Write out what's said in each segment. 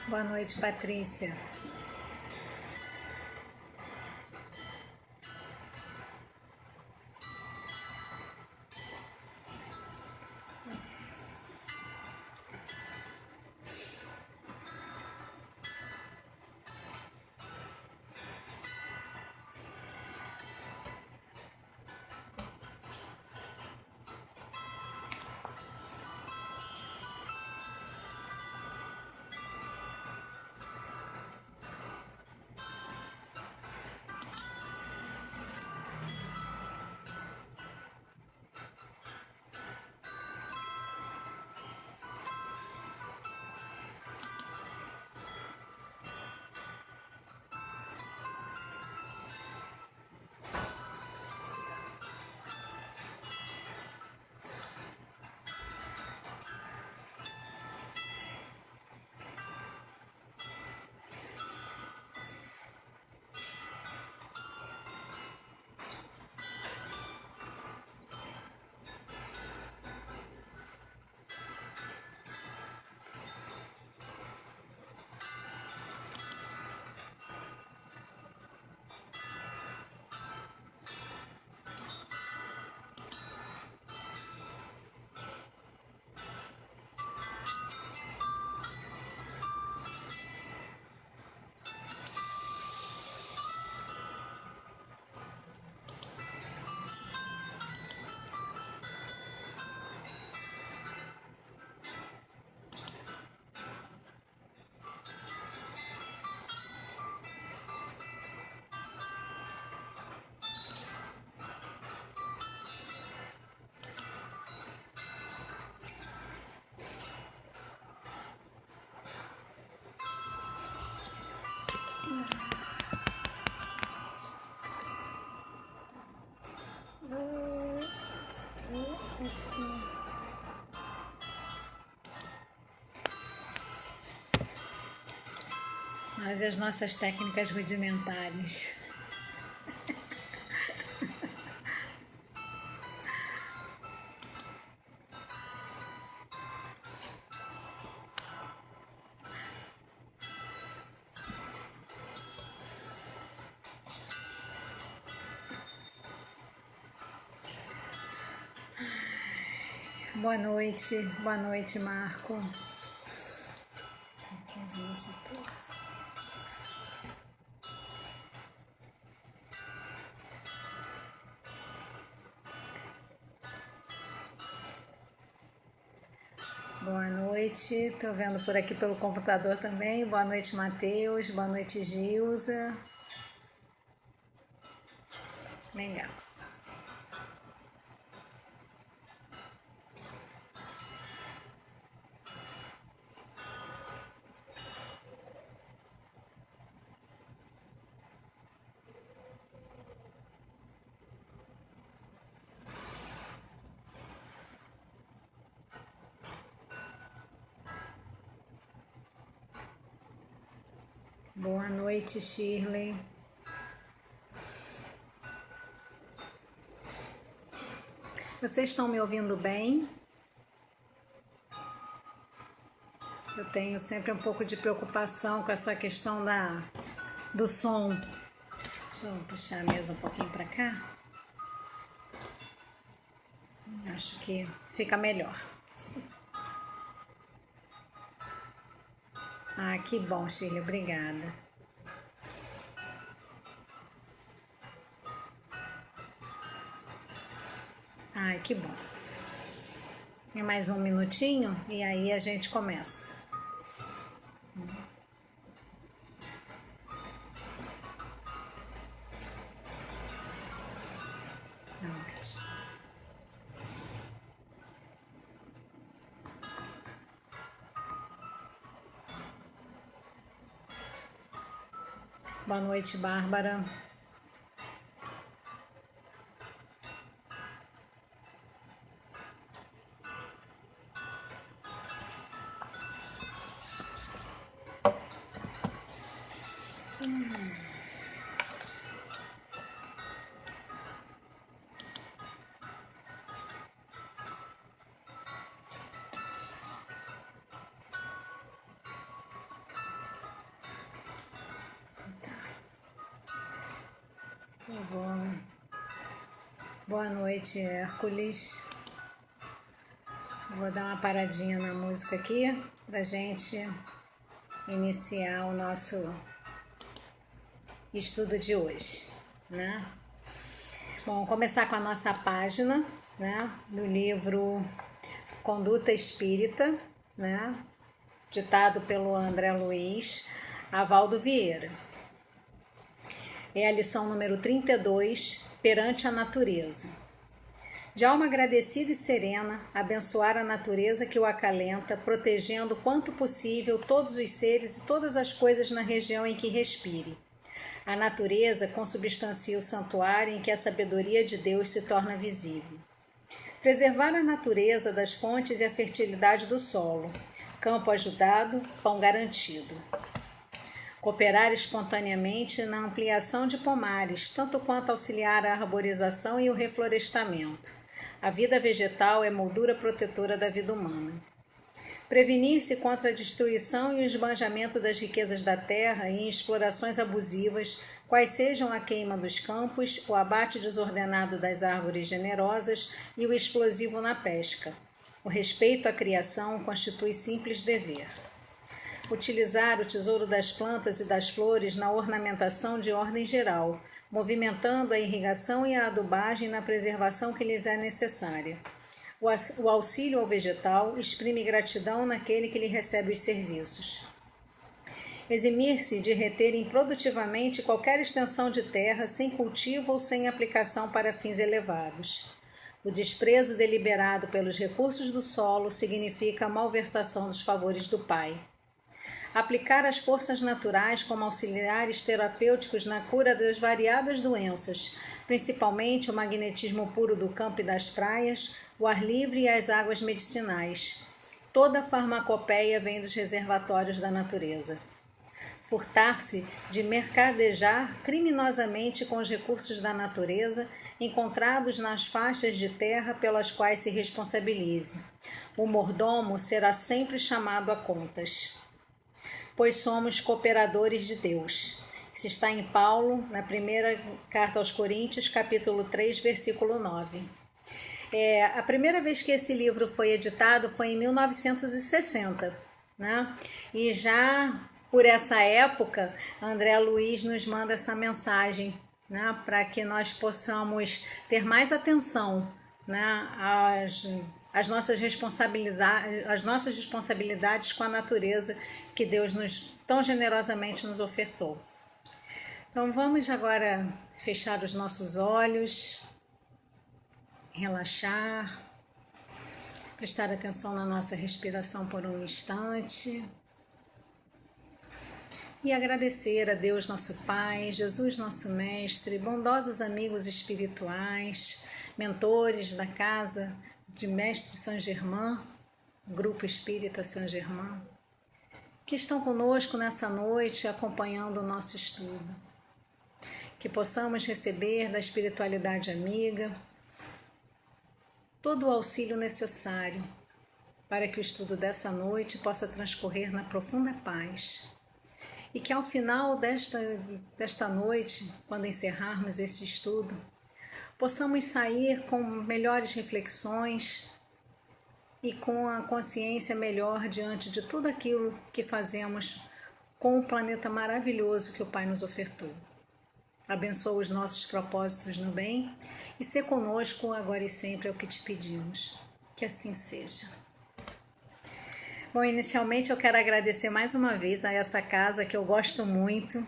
Boa noite, Patrícia. Mas as nossas técnicas rudimentares. Boa noite, Marco. Boa noite, tô vendo por aqui pelo computador também. Boa noite, Matheus. Boa noite, Gilza. Legal. Boa noite, Shirley. Vocês estão me ouvindo bem? Eu tenho sempre um pouco de preocupação com essa questão do som. Deixa eu puxar a mesa um pouquinho para cá. Acho que fica melhor. Ah, que bom, Shirley, obrigada. Ai, que bom. É mais um minutinho e aí a gente começa. Ótimo. Boa noite, Bárbara. Boa noite, Hércules. Vou dar uma paradinha na música aqui pra gente iniciar o nosso estudo de hoje, né? Bom, começar com a nossa página, né, do livro Conduta Espírita, né, ditado pelo André Luiz, Avaldo Vieira. É a lição número 32, perante a natureza. De alma agradecida e serena, abençoar a natureza que o acalenta, protegendo quanto possível todos os seres e todas as coisas na região em que respire. A natureza consubstancia o santuário em que a sabedoria de Deus se torna visível. Preservar a natureza das fontes e a fertilidade do solo. Campo ajudado, pão garantido. Cooperar espontaneamente na ampliação de pomares, tanto quanto auxiliar a arborização e o reflorestamento. A vida vegetal é moldura protetora da vida humana. Prevenir-se contra a destruição e o esbanjamento das riquezas da terra e explorações abusivas, quais sejam a queima dos campos, o abate desordenado das árvores generosas e o explosivo na pesca. O respeito à criação constitui simples dever. Utilizar o tesouro das plantas e das flores na ornamentação de ordem geral, movimentando a irrigação e a adubagem na preservação que lhes é necessária. O auxílio ao vegetal exprime gratidão naquele que lhe recebe os serviços. Eximir-se de reter improdutivamente qualquer extensão de terra sem cultivo ou sem aplicação para fins elevados. O desprezo deliberado pelos recursos do solo significa a malversação dos favores do Pai. Aplicar as forças naturais como auxiliares terapêuticos na cura das variadas doenças, principalmente o magnetismo puro do campo e das praias, o ar livre e as águas medicinais. Toda a farmacopeia vem dos reservatórios da natureza. Furtar-se de mercadejar criminosamente com os recursos da natureza encontrados nas faixas de terra pelas quais se responsabilize. O mordomo será sempre chamado a contas, pois somos cooperadores de Deus. Isso está em Paulo, na primeira carta aos Coríntios, capítulo 3, versículo 9. A primeira vez que esse livro foi editado foi em 1960, né? E já por essa época, André Luiz nos manda essa mensagem, né, para que nós possamos ter mais atenção, né, às nossas responsabilidades com a natureza que Deus tão generosamente nos ofertou. Então vamos agora fechar os nossos olhos, relaxar, prestar atenção na nossa respiração por um instante e agradecer a Deus nosso Pai, Jesus nosso Mestre, bondosos amigos espirituais, mentores da casa de Mestre Saint Germain, Grupo Espírita Saint Germain, que estão conosco nessa noite acompanhando o nosso estudo. Que possamos receber da espiritualidade amiga todo o auxílio necessário para que o estudo dessa noite possa transcorrer na profunda paz. E que ao final desta noite, quando encerrarmos esse estudo, possamos sair com melhores reflexões e com a consciência melhor diante de tudo aquilo que fazemos com o planeta maravilhoso que o Pai nos ofertou. Abençoa os nossos propósitos no bem e ser conosco agora e sempre é o que te pedimos. Que assim seja. Bom, inicialmente eu quero agradecer mais uma vez a essa casa que eu gosto muito,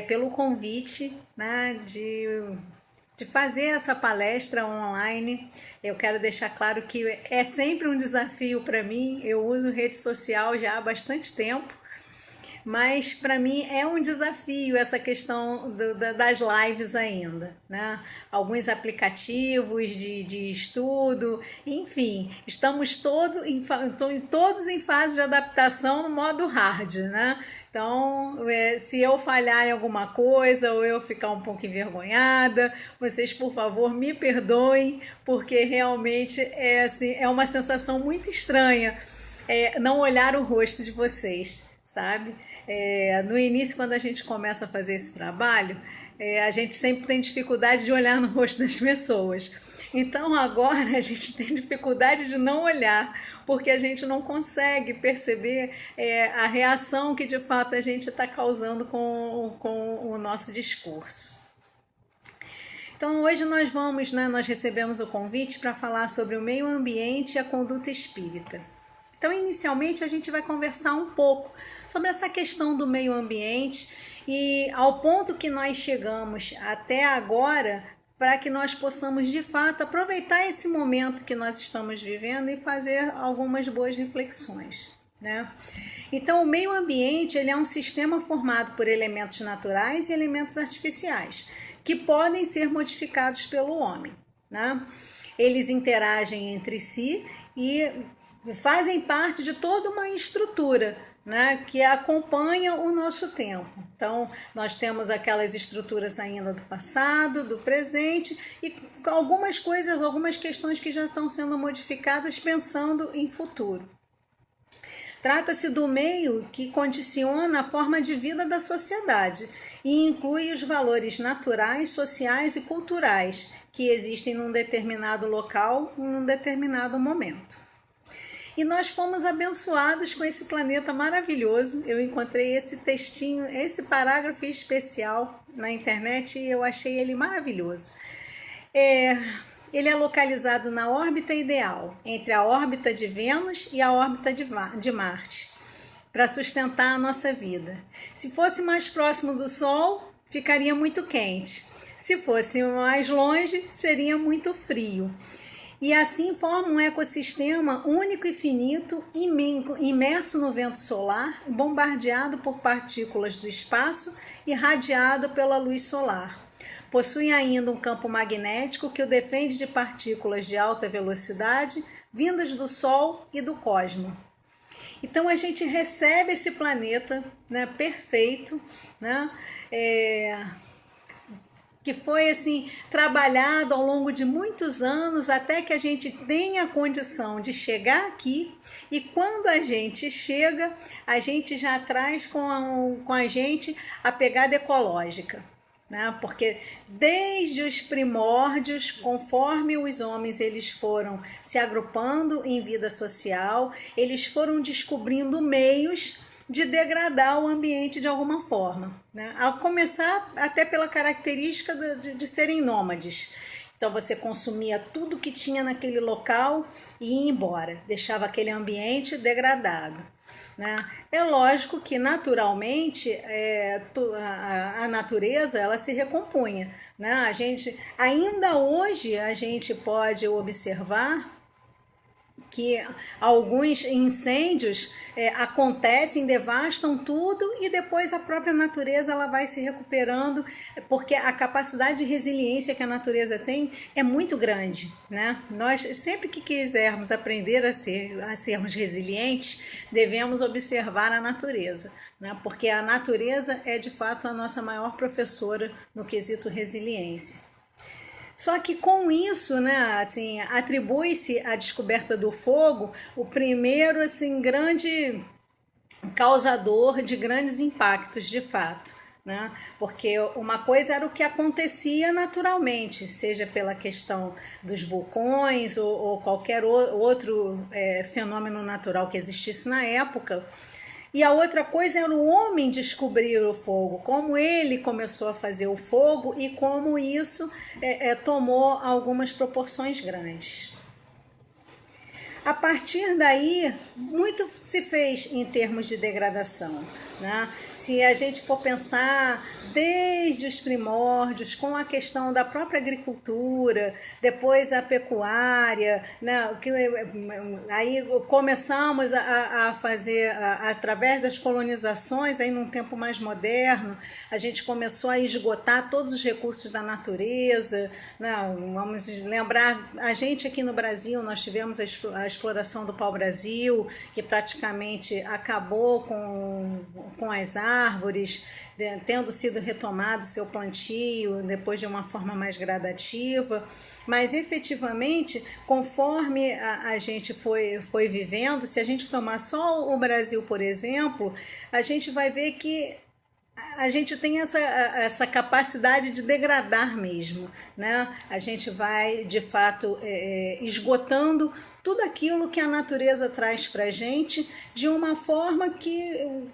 pelo convite, né, de fazer essa palestra online. Eu quero deixar claro que é sempre um desafio para mim, eu uso rede social já há bastante tempo, mas para mim é um desafio essa questão das lives ainda, né? Alguns aplicativos de estudo, enfim, estamos todos em fase de adaptação no modo hard, né? Então, se eu falhar em alguma coisa ou eu ficar um pouco envergonhada, vocês, por favor, me perdoem, porque realmente é uma sensação muito estranha não olhar o rosto de vocês, sabe? No início, quando a gente começa a fazer esse trabalho, a gente sempre tem dificuldade de olhar no rosto das pessoas. Então agora a gente tem dificuldade de não olhar, porque a gente não consegue perceber a reação que de fato a gente está causando com o nosso discurso. Então hoje nós recebemos o convite para falar sobre o meio ambiente e a conduta espírita. Então, inicialmente, a gente vai conversar um pouco sobre essa questão do meio ambiente e ao ponto que nós chegamos até agora para que nós possamos, de fato, aproveitar esse momento que nós estamos vivendo e fazer algumas boas reflexões, né? Então, o meio ambiente ele é um sistema formado por elementos naturais e elementos artificiais que podem ser modificados pelo homem, né? Eles interagem entre si e fazem parte de toda uma estrutura, né, que acompanha o nosso tempo. Então, nós temos aquelas estruturas ainda do passado, do presente e algumas questões que já estão sendo modificadas pensando em futuro. Trata-se do meio que condiciona a forma de vida da sociedade e inclui os valores naturais, sociais e culturais que existem num determinado local, em um determinado momento. E nós fomos abençoados com esse planeta maravilhoso. Eu encontrei esse textinho, esse parágrafo especial na internet e eu achei ele maravilhoso. Ele é localizado na órbita ideal, entre a órbita de Vênus e a órbita de Marte, para sustentar a nossa vida. Se fosse mais próximo do Sol, ficaria muito quente. Se fosse mais longe, seria muito frio. E assim forma um ecossistema único e finito, imerso no vento solar, bombardeado por partículas do espaço e irradiado pela luz solar. possui ainda um campo magnético que o defende de partículas de alta velocidade vindas do Sol e do cosmos. Então a gente recebe esse planeta, né, perfeito, né, que foi assim trabalhado ao longo de muitos anos até que a gente tenha a condição de chegar aqui, e quando a gente chega, a gente já traz com a gente a pegada ecológica, né? Porque desde os primórdios, conforme os homens eles foram se agrupando em vida social, eles foram descobrindo meios de degradar o ambiente de alguma forma, né? A começar até pela característica de serem nômades. Então você consumia tudo que tinha naquele local e ia embora, deixava aquele ambiente degradado, né? É lógico que naturalmente a natureza ela se recompunha, né? A gente ainda hoje a gente pode observar que alguns incêndios acontecem, devastam tudo e depois a própria natureza ela vai se recuperando, porque a capacidade de resiliência que a natureza tem é muito grande, né? Nós sempre que quisermos aprender a sermos resilientes, devemos observar a natureza, né? Porque a natureza é de fato a nossa maior professora no quesito resiliência. Só que com isso, né, assim, atribui-se à descoberta do fogo o primeiro, assim, grande causador de grandes impactos, de fato, né? Porque uma coisa era o que acontecia naturalmente, seja pela questão dos vulcões ou qualquer outro fenômeno natural que existisse na época. E a outra coisa era o homem descobrir o fogo, como ele começou a fazer o fogo e como isso tomou algumas proporções grandes. A partir daí, muito se fez em termos de degradação, né? Se a gente for pensar desde os primórdios, com a questão da própria agricultura, depois a pecuária, né? Aí começamos a fazer, através das colonizações, aí num tempo mais moderno, a gente começou a esgotar todos os recursos da natureza, né? Vamos lembrar, a gente aqui no Brasil, nós tivemos a exploração do pau-brasil, que praticamente acabou com as árvores, tendo sido retomado seu plantio depois de uma forma mais gradativa, mas efetivamente, conforme a gente foi vivendo, se a gente tomar só o Brasil, por exemplo, a gente vai ver que a gente tem essa capacidade de degradar mesmo, né? A gente vai, de fato, esgotando tudo aquilo que a natureza traz para a gente de uma forma que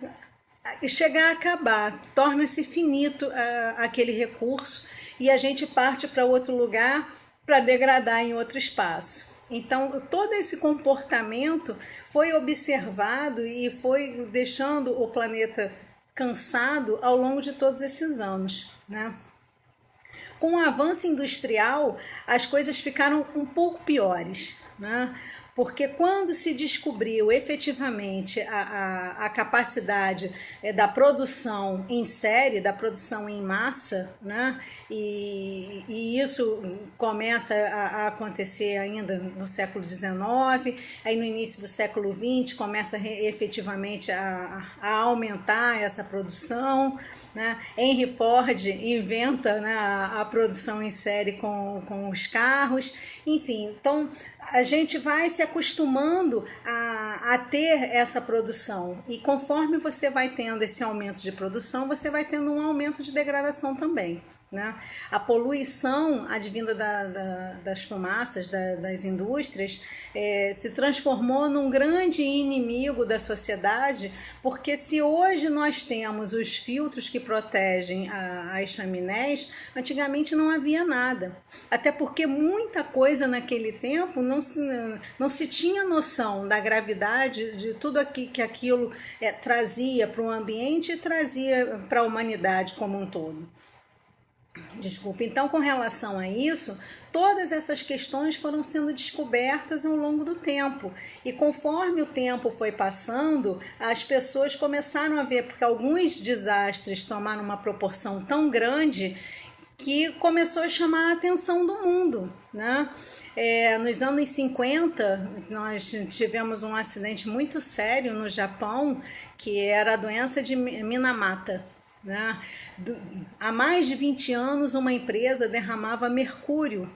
chegar a acabar, torna-se finito aquele recurso e a gente parte para outro lugar para degradar em outro espaço. Então, todo esse comportamento foi observado e foi deixando o planeta cansado ao longo de todos esses anos, né? Com o avanço industrial, as coisas ficaram um pouco piores, né? Porque quando se descobriu efetivamente a capacidade da produção em série, da produção em massa, né? E isso começa a acontecer ainda no século XIX, aí no início do século XX começa efetivamente a aumentar essa produção, né? Henry Ford inventa, né, a produção em série com os carros, enfim, então a gente vai se acostumando a ter essa produção e conforme você vai tendo esse aumento de produção, você vai tendo um aumento de degradação também, né? A poluição advinda das fumaças das indústrias se transformou num grande inimigo da sociedade, porque se hoje nós temos os filtros que protegem as chaminés, antigamente não havia nada, até porque muita coisa naquele tempo não se tinha noção da gravidade de tudo que aquilo trazia para o ambiente e trazia para a humanidade como um todo. Desculpa, então com relação a isso, todas essas questões foram sendo descobertas ao longo do tempo e conforme o tempo foi passando, as pessoas começaram a ver, porque alguns desastres tomaram uma proporção tão grande que começou a chamar a atenção do mundo, né? Nos anos 50, nós tivemos um acidente muito sério no Japão, que era a doença de Minamata, né? Há mais de 20 anos, uma empresa derramava mercúrio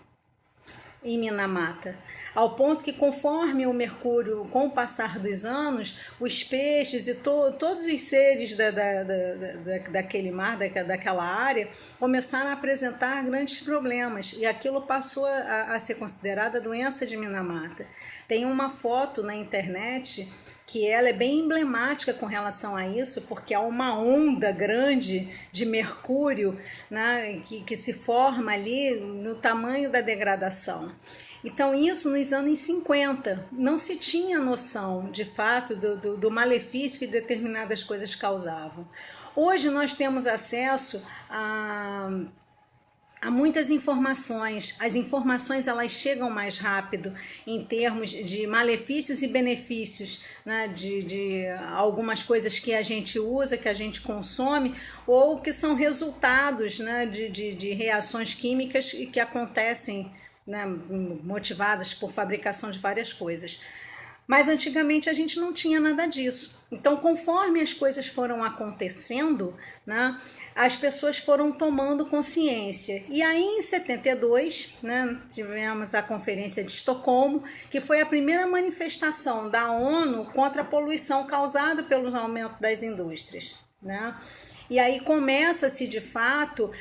em Minamata, ao ponto que, conforme o mercúrio, com o passar dos anos, os peixes e todos os seres daquele mar, daquela área, começaram a apresentar grandes problemas, e aquilo passou a ser considerada a doença de Minamata. Tem uma foto na internet que ela é bem emblemática com relação a isso, porque há uma onda grande de mercúrio, né, que se forma ali no tamanho da degradação. Então, isso nos anos 50, não se tinha noção, de fato, do malefício que determinadas coisas causavam. Hoje nós temos acesso há muitas informações. As informações, elas chegam mais rápido em termos de malefícios e benefícios, né, de algumas coisas que a gente usa, que a gente consome, ou que são resultados, né, de reações químicas que acontecem, né, motivadas por fabricação de várias coisas. Mas antigamente a gente não tinha nada disso. Então, conforme as coisas foram acontecendo, né, as pessoas foram tomando consciência. E aí, em 72, né, tivemos a Conferência de Estocolmo, que foi a primeira manifestação da ONU contra a poluição causada pelo aumento das indústrias, né? E aí começa-se, de fato,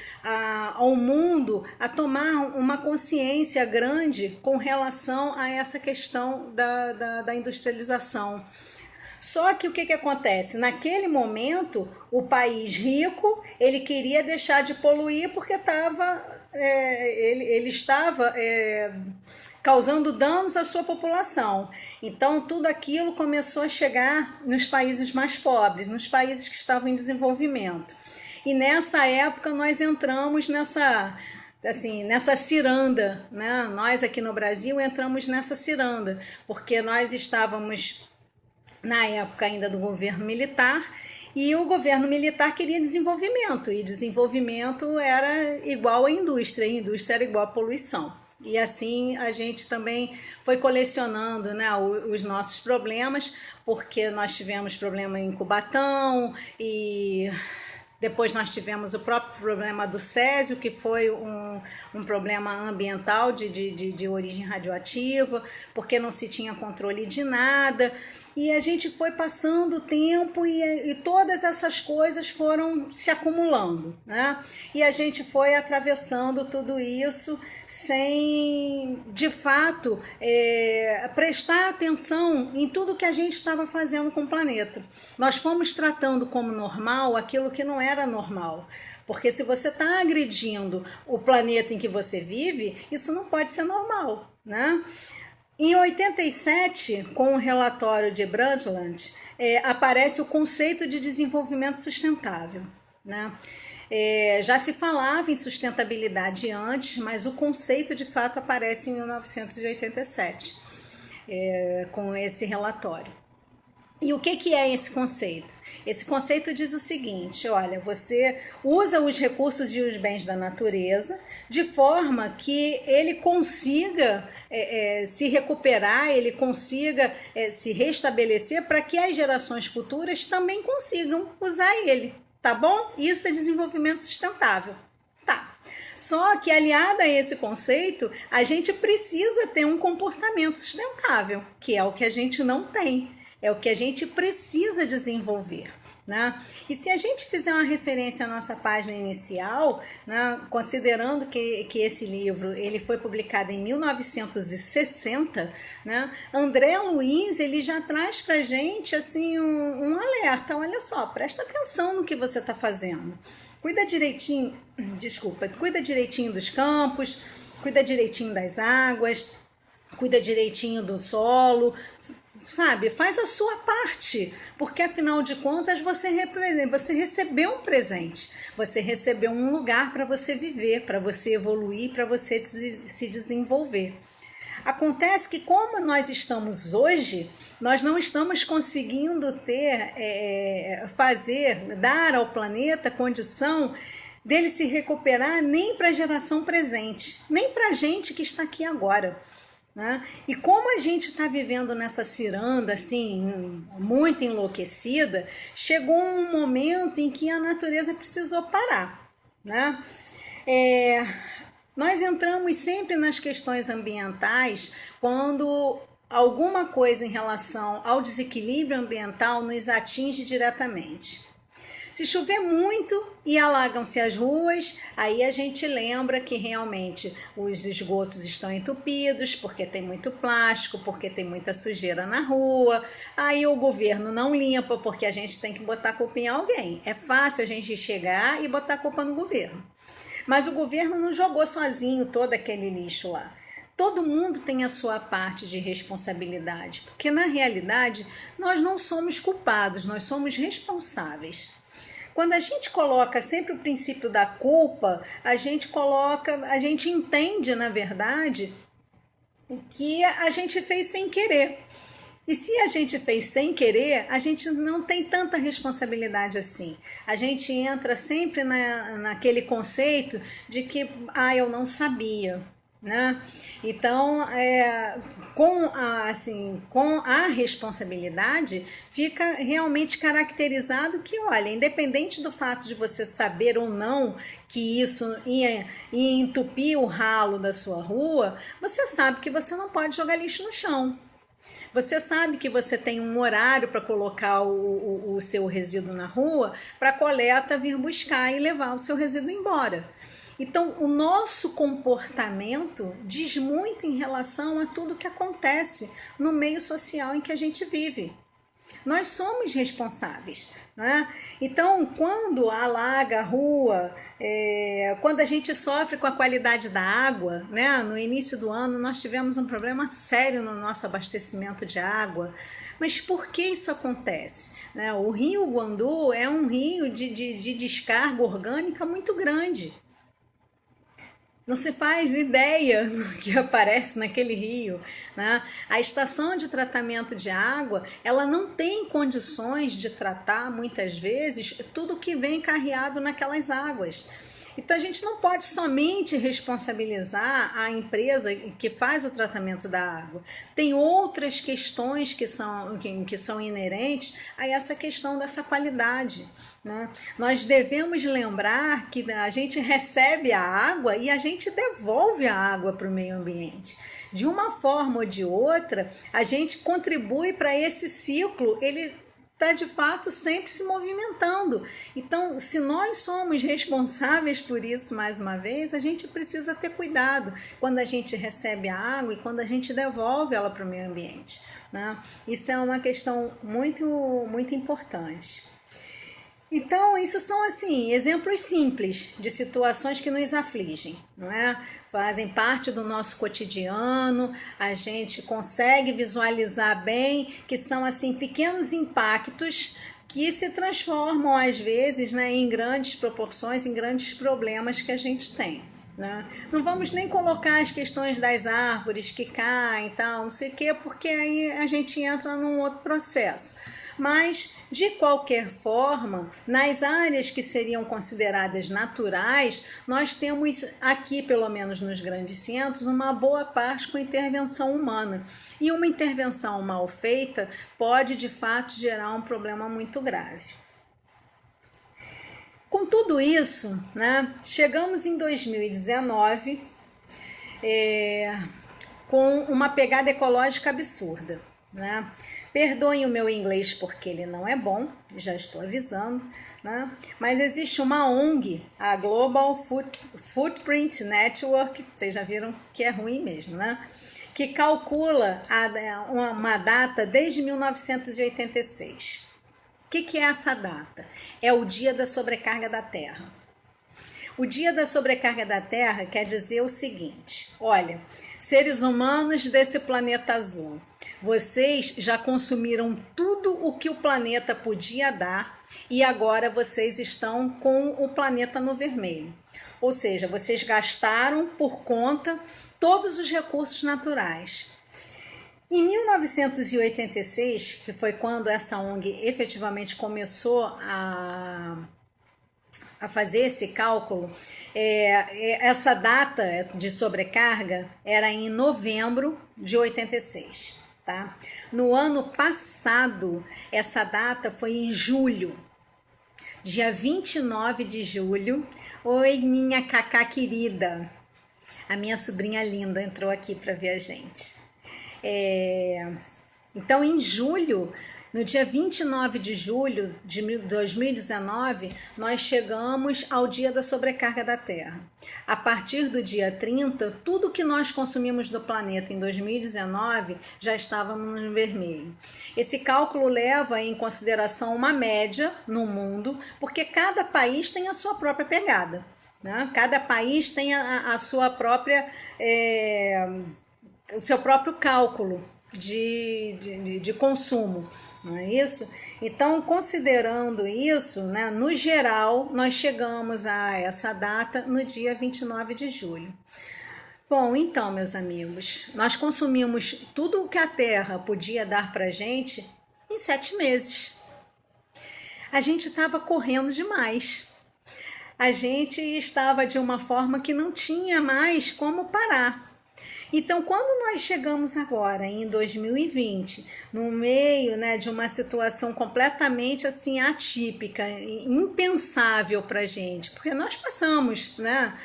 ao mundo a tomar uma consciência grande com relação a essa questão da industrialização. Só que o que acontece? Naquele momento, o país rico, ele queria deixar de poluir porque ele estava causando danos à sua população. Então, tudo aquilo começou a chegar nos países mais pobres, nos países que estavam em desenvolvimento. E nessa época nós entramos nessa ciranda, né? Nós aqui no Brasil entramos nessa ciranda, porque nós estávamos na época ainda do governo militar, e o governo militar queria desenvolvimento, e desenvolvimento era igual à indústria, e indústria era igual à poluição. E assim a gente também foi colecionando, né, os nossos problemas, porque nós tivemos problema em Cubatão, e depois nós tivemos o próprio problema do Césio, que foi um problema ambiental de origem radioativa, porque não se tinha controle de nada. E a gente foi passando o tempo e todas essas coisas foram se acumulando, né? E a gente foi atravessando tudo isso sem, de fato, prestar atenção em tudo que a gente estava fazendo com o planeta. Nós fomos tratando como normal aquilo que não era normal. Porque se você está agredindo o planeta em que você vive, isso não pode ser normal, né? Em 87, com o relatório de Brundtland, aparece o conceito de desenvolvimento sustentável, né? Já se falava em sustentabilidade antes, mas o conceito de fato aparece em 1987, com esse relatório. E o que é esse conceito? Esse conceito diz o seguinte: olha, você usa os recursos e os bens da natureza de forma que ele consiga se recuperar, ele consiga se restabelecer para que as gerações futuras também consigam usar ele, tá bom? Isso é desenvolvimento sustentável. Tá. Só que, aliada a esse conceito, a gente precisa ter um comportamento sustentável, que é o que a gente não tem. É o que a gente precisa desenvolver, né? E se a gente fizer uma referência à nossa página inicial, né, considerando que esse livro ele foi publicado em 1960, né, André Luiz ele já traz para a gente assim, um alerta. Olha só, presta atenção no que você está fazendo. Cuida direitinho dos campos, cuida direitinho das águas, cuida direitinho do solo. Sabe, faz a sua parte, porque afinal de contas você recebeu um presente, você recebeu um lugar para você viver, para você evoluir, para você se desenvolver. Acontece que como nós estamos hoje, nós não estamos conseguindo dar ao planeta condição dele se recuperar nem para a geração presente, nem para a gente que está aqui agora. Né? E como a gente está vivendo nessa ciranda assim, muito enlouquecida, chegou um momento em que a natureza precisou parar. Né? Nós entramos sempre nas questões ambientais quando alguma coisa em relação ao desequilíbrio ambiental nos atinge diretamente. Se chover muito e alagam-se as ruas, aí a gente lembra que realmente os esgotos estão entupidos, porque tem muito plástico, porque tem muita sujeira na rua. Aí o governo não limpa, porque a gente tem que botar a culpa em alguém. É fácil a gente chegar e botar a culpa no governo. Mas o governo não jogou sozinho todo aquele lixo lá. Todo mundo tem a sua parte de responsabilidade, porque na realidade nós não somos culpados, nós somos responsáveis. Quando a gente coloca sempre o princípio da culpa, a gente entende, na verdade, que a gente fez sem querer. E se a gente fez sem querer, a gente não tem tanta responsabilidade assim. A gente entra sempre naquele conceito de que, eu não sabia. Né? Então, com a responsabilidade, fica realmente caracterizado que, olha, independente do fato de você saber ou não que isso ia entupir o ralo da sua rua, você sabe que você não pode jogar lixo no chão. Você sabe que você tem um horário para colocar o seu resíduo na rua, para a coleta vir buscar e levar o seu resíduo embora. Então, o nosso comportamento diz muito em relação a tudo que acontece no meio social em que a gente vive. Nós somos responsáveis. Né? Então, quando alaga a rua, quando a gente sofre com a qualidade da água, né? No início do ano nós tivemos um problema sério no nosso abastecimento de água. Mas por que isso acontece? Né? O rio Guandu é um rio de descarga orgânica muito grande. Não se faz ideia do que aparece naquele rio. Né? A estação de tratamento de água, ela não tem condições de tratar, muitas vezes, tudo que vem carreado naquelas águas. Então, a gente não pode somente responsabilizar a empresa que faz o tratamento da água. Tem outras questões que são inerentes a essa questão dessa qualidade. Né? Nós devemos lembrar que a gente recebe a água e a gente devolve a água para o meio ambiente. De uma forma ou de outra, a gente contribui para esse ciclo, ele está de fato sempre se movimentando. Então, se nós somos responsáveis por isso, mais uma vez, a gente precisa ter cuidado quando a gente recebe a água e quando a gente devolve ela para o meio ambiente. Né? Isso é uma questão muito, muito importante. Então, isso são assim, exemplos simples de situações que nos afligem, não é? Fazem parte do nosso cotidiano, a gente consegue visualizar bem que são assim pequenos impactos que se transformam às vezes, né, em grandes proporções, em grandes problemas que a gente tem. Né? Não vamos nem colocar as questões das árvores que caem e tal, não sei o quê, porque aí a gente entra num outro processo. Mas, de qualquer forma, nas áreas que seriam consideradas naturais, nós temos aqui, pelo menos nos grandes centros, uma boa parte com intervenção humana. E uma intervenção mal feita pode, de fato, gerar um problema muito grave. Com tudo isso, né, chegamos em 2019 com uma pegada ecológica absurda. Né? Perdoem o meu inglês porque ele não é bom, já estou avisando, né? Mas existe uma ONG, a Global Footprint Network, vocês já viram que é ruim mesmo, né? Que calcula uma data desde 1986. O que é essa data? É o dia da sobrecarga da Terra. O dia da sobrecarga da Terra quer dizer o seguinte: olha, seres humanos desse planeta azul, vocês já consumiram tudo o que o planeta podia dar e agora vocês estão com o planeta no vermelho. Ou seja, vocês gastaram por conta todos os recursos naturais. Em 1986, que foi quando essa ONG efetivamente começou a fazer esse cálculo, essa data de sobrecarga era em novembro de 86, tá? No ano passado, essa data foi em julho, dia 29 de julho. Oi, minha Cacá querida, a minha sobrinha linda entrou aqui para ver a gente. Então, em julho, no dia 29 de julho de 2019, nós chegamos ao dia da sobrecarga da Terra. A partir do dia 30, tudo que nós consumimos do planeta em 2019 já estávamos no vermelho. Esse cálculo leva em consideração uma média no mundo, porque cada país tem a sua própria pegada, né? Cada país tem a sua própria, o seu próprio cálculo de consumo. Não é isso? Então, considerando isso, né, no geral, nós chegamos a essa data no dia 29 de julho. Bom, então, meus amigos, nós consumimos tudo o que a Terra podia dar para a gente em 7 meses. A gente estava correndo demais. A gente estava de uma forma que não tinha mais como parar. Então, quando nós chegamos agora, em 2020, no meio, né, de uma situação completamente assim atípica, impensável para a gente, porque nós passamos, né,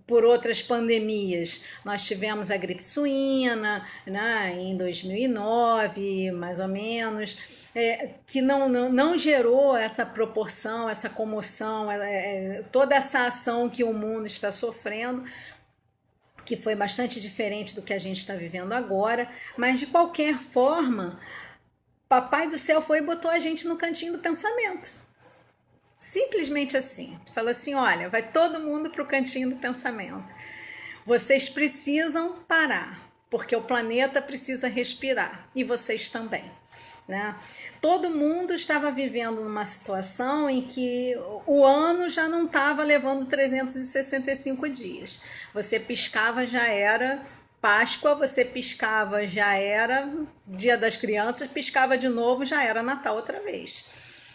por outras pandemias. Nós tivemos a gripe suína, né, em 2009, mais ou menos, que não gerou essa proporção, essa comoção, toda essa ação que o mundo está sofrendo, que foi bastante diferente do que a gente está vivendo agora, mas de qualquer forma, Papai do Céu foi e botou a gente no cantinho do pensamento. Simplesmente assim. Fala assim, olha, vai todo mundo para o cantinho do pensamento. Vocês precisam parar, porque o planeta precisa respirar, e vocês também. Né? Todo mundo estava vivendo numa situação em que o ano já não estava levando 365 dias. Você piscava, já era Páscoa, você piscava, já era Dia das Crianças, piscava de novo, já era Natal outra vez.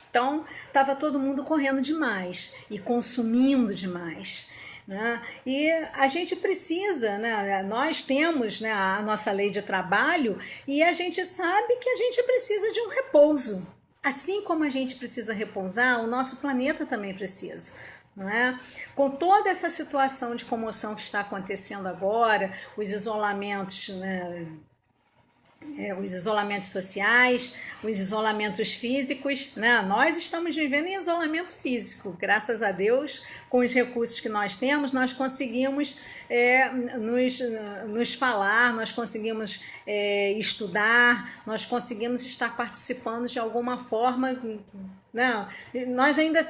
Então, estava todo mundo correndo demais e consumindo demais. Né? E a gente precisa, né? Nós temos, né, a nossa lei de trabalho e a gente sabe que a gente precisa de um repouso. Assim como a gente precisa repousar, o nosso planeta também precisa. Não é? Com toda essa situação de comoção que está acontecendo agora, os isolamentos, né? Os isolamentos sociais, os isolamentos físicos, né? Nós estamos vivendo em isolamento físico, graças a Deus, com os recursos que nós temos, nós conseguimos nos falar, nós conseguimos estudar, nós conseguimos estar participando de alguma forma. Não, nós ainda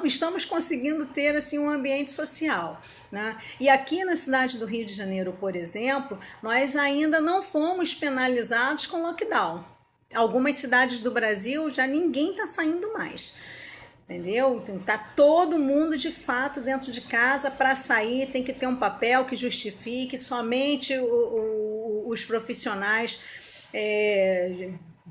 estamos conseguindo ter assim, um ambiente social. Né? E aqui na cidade do Rio de Janeiro, por exemplo, nós ainda não fomos penalizados com lockdown. Algumas cidades do Brasil já ninguém está saindo mais. Entendeu? Então, tá todo mundo de fato dentro de casa. Para sair tem que ter um papel que justifique, somente os profissionais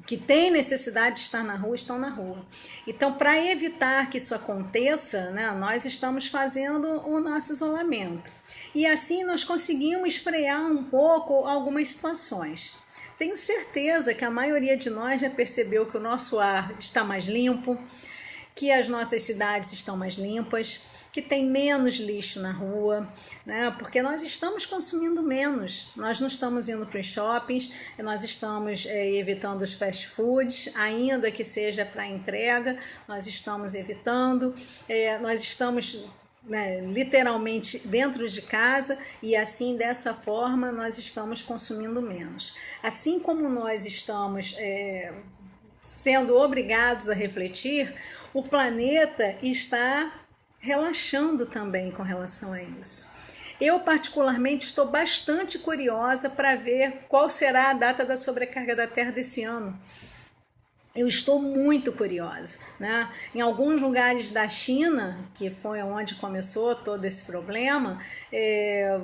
que têm necessidade de estar na rua, estão na rua. Então, para evitar que isso aconteça, né, nós estamos fazendo o nosso isolamento. E assim nós conseguimos frear um pouco algumas situações. Tenho certeza que a maioria de nós já percebeu que o nosso ar está mais limpo, que as nossas cidades estão mais limpas, que tem menos lixo na rua, né? Porque nós estamos consumindo menos, nós não estamos indo para os shoppings, nós estamos evitando os fast foods, ainda que seja para entrega, nós estamos evitando, nós estamos literalmente dentro de casa e assim, dessa forma, nós estamos consumindo menos. Assim como nós estamos sendo obrigados a refletir, o planeta está relaxando também com relação a isso. Eu, particularmente, estou bastante curiosa para ver qual será a data da sobrecarga da Terra desse ano. Eu estou muito curiosa, né? Em alguns lugares da China, que foi onde começou todo esse problema,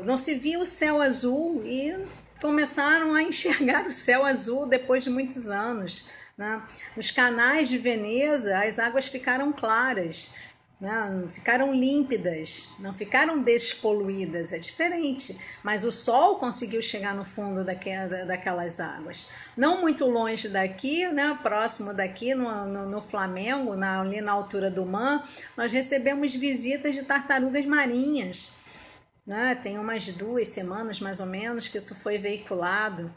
não se via o céu azul e começaram a enxergar o céu azul depois de muitos anos. Né? Nos canais de Veneza, as águas ficaram claras. Não ficaram límpidas, não ficaram despoluídas, é diferente. Mas o sol conseguiu chegar no fundo daquelas águas. Não muito longe daqui, né, próximo daqui, no Flamengo, ali na altura do Mar, nós recebemos visitas de tartarugas marinhas. Né? Tem umas 2 semanas, mais ou menos, que isso foi veiculado.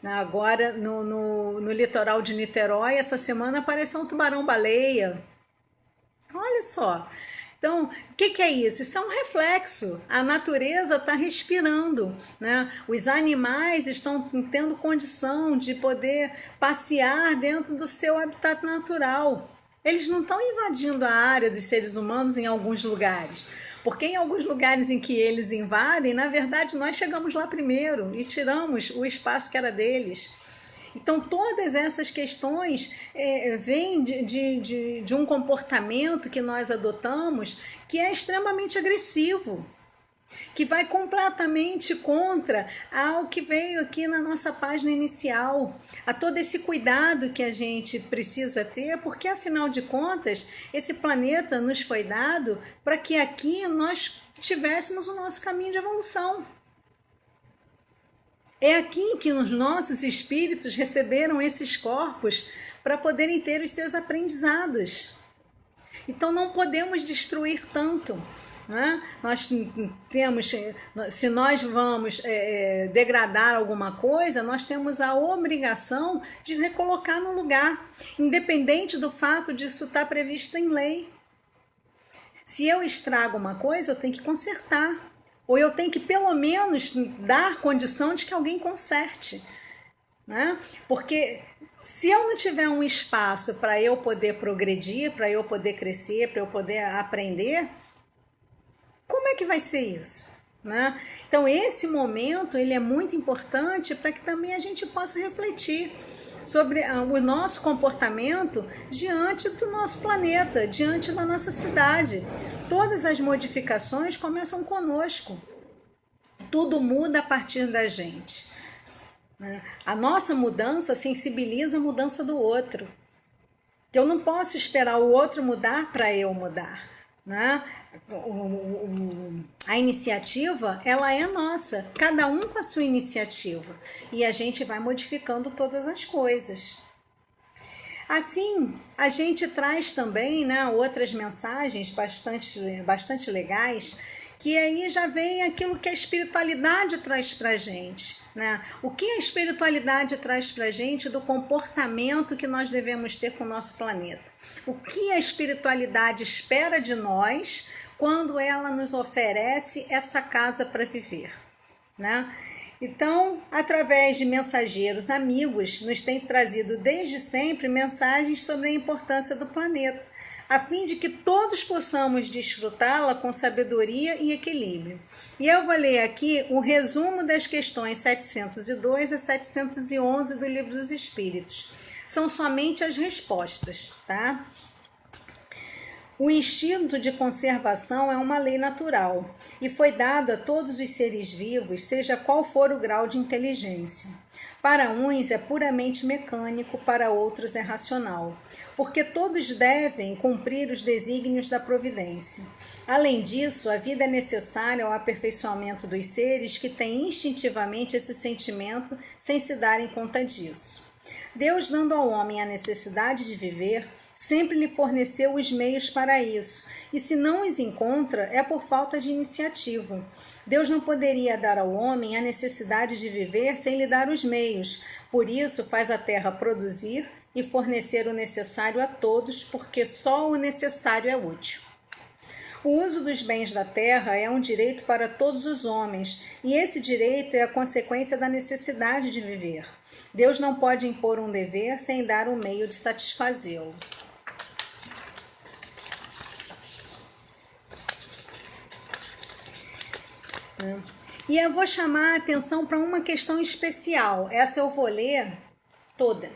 Agora, no litoral de Niterói, essa semana apareceu um tubarão-baleia. Olha só. Então, o que é isso? Isso é um reflexo. A natureza está respirando, né? Os animais estão tendo condição de poder passear dentro do seu habitat natural. Eles não estão invadindo a área dos seres humanos em alguns lugares. Porque em alguns lugares em que eles invadem, na verdade, nós chegamos lá primeiro e tiramos o espaço que era deles. Então, todas essas questões vêm de um comportamento que nós adotamos que é extremamente agressivo, que vai completamente contra ao que veio aqui na nossa página inicial, a todo esse cuidado que a gente precisa ter, porque, afinal de contas, esse planeta nos foi dado para que aqui nós tivéssemos o nosso caminho de evolução. É aqui que os nossos espíritos receberam esses corpos para poderem ter os seus aprendizados. Então não podemos destruir tanto. Né? Nós temos, se nós vamos degradar alguma coisa, nós temos a obrigação de recolocar no lugar, independente do fato disso estar previsto em lei. Se eu estrago uma coisa, eu tenho que consertar. Ou eu tenho que, pelo menos, dar condição de que alguém conserte. Né? Porque se eu não tiver um espaço para eu poder progredir, para eu poder crescer, para eu poder aprender, como é que vai ser isso? Né? Então, esse momento ele é muito importante para que também a gente possa refletir sobre o nosso comportamento diante do nosso planeta, diante da nossa cidade. Todas as modificações começam conosco. Tudo muda a partir da gente. A nossa mudança sensibiliza a mudança do outro. Eu não posso esperar o outro mudar para eu mudar. Né? A iniciativa, ela é nossa, cada um com a sua iniciativa, e a gente vai modificando todas as coisas. Assim, a gente traz também, né, outras mensagens bastante legais, que aí já vem aquilo que a espiritualidade traz pra gente, né? O que a espiritualidade traz pra gente do comportamento que nós devemos ter com o nosso planeta. O que a espiritualidade espera de nós quando ela nos oferece essa casa para viver, né? Então, através de mensageiros amigos, nos tem trazido desde sempre mensagens sobre a importância do planeta, a fim de que todos possamos desfrutá-la com sabedoria e equilíbrio. E eu vou ler aqui o resumo das questões 702 a 711 do Livro dos Espíritos. São somente as respostas, tá? O instinto de conservação é uma lei natural e foi dada a todos os seres vivos, seja qual for o grau de inteligência. Para uns é puramente mecânico, para outros é racional, porque todos devem cumprir os desígnios da providência. Além disso, a vida é necessária ao aperfeiçoamento dos seres que têm instintivamente esse sentimento sem se darem conta disso. Deus, dando ao homem a necessidade de viver, sempre lhe forneceu os meios para isso, e se não os encontra, é por falta de iniciativa. Deus não poderia dar ao homem a necessidade de viver sem lhe dar os meios, por isso faz a terra produzir e fornecer o necessário a todos, porque só o necessário é útil. O uso dos bens da terra é um direito para todos os homens, e esse direito é a consequência da necessidade de viver. Deus não pode impor um dever sem dar o meio de satisfazê-lo. E eu vou chamar a atenção para uma questão especial. Essa eu vou ler toda,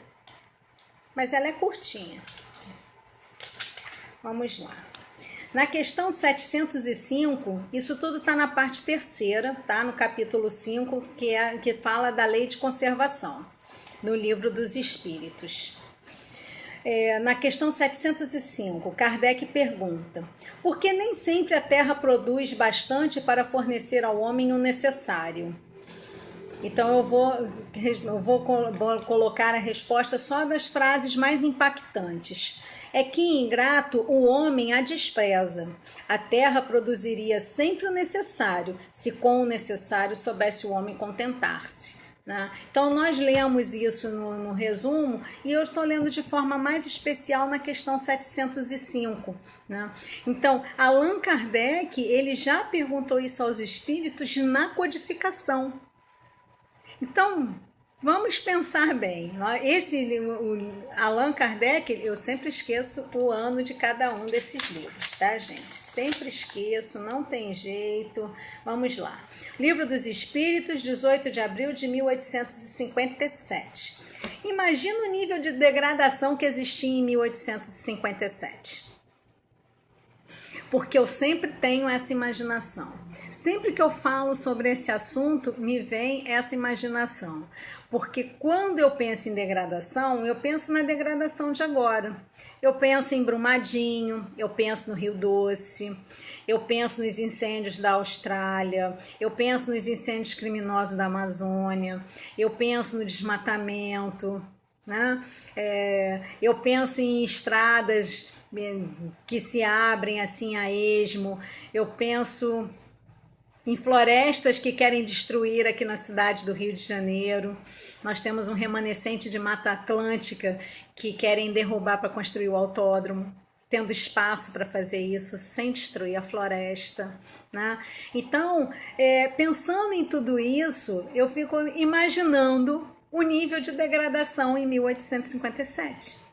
mas ela é curtinha. Vamos lá. Na questão 705, isso tudo está na parte terceira, tá? No capítulo 5, que fala da lei de conservação, no Livro dos Espíritos. Na questão 705, Kardec pergunta: por que nem sempre a Terra produz bastante para fornecer ao homem o necessário? Então eu vou colocar a resposta só das frases mais impactantes. É que, ingrato, o homem a despreza. A terra produziria sempre o necessário, se com o necessário soubesse o homem contentar-se. Né? Então nós lemos isso no resumo, e eu estou lendo de forma mais especial na questão 705. Né? Então, Allan Kardec, ele já perguntou isso aos espíritos na codificação. Então, vamos pensar bem. O Allan Kardec, eu sempre esqueço o ano de cada um desses livros, tá, gente? Sempre esqueço, não tem jeito. Vamos lá. Livro dos Espíritos, 18 de abril de 1857. Imagina o nível de degradação que existia em 1857. Porque eu sempre tenho essa imaginação. Sempre que eu falo sobre esse assunto, me vem essa imaginação. Porque quando eu penso em degradação, eu penso na degradação de agora. Eu penso em Brumadinho, eu penso no Rio Doce, eu penso nos incêndios da Austrália, eu penso nos incêndios criminosos da Amazônia, eu penso no desmatamento, né? Eu penso em estradas que se abrem assim a esmo, eu penso em florestas que querem destruir aqui na cidade do Rio de Janeiro. Nós temos um remanescente de Mata Atlântica que querem derrubar para construir o autódromo, tendo espaço para fazer isso sem destruir a floresta. Né? Então, pensando em tudo isso, eu fico imaginando o nível de degradação em 1857.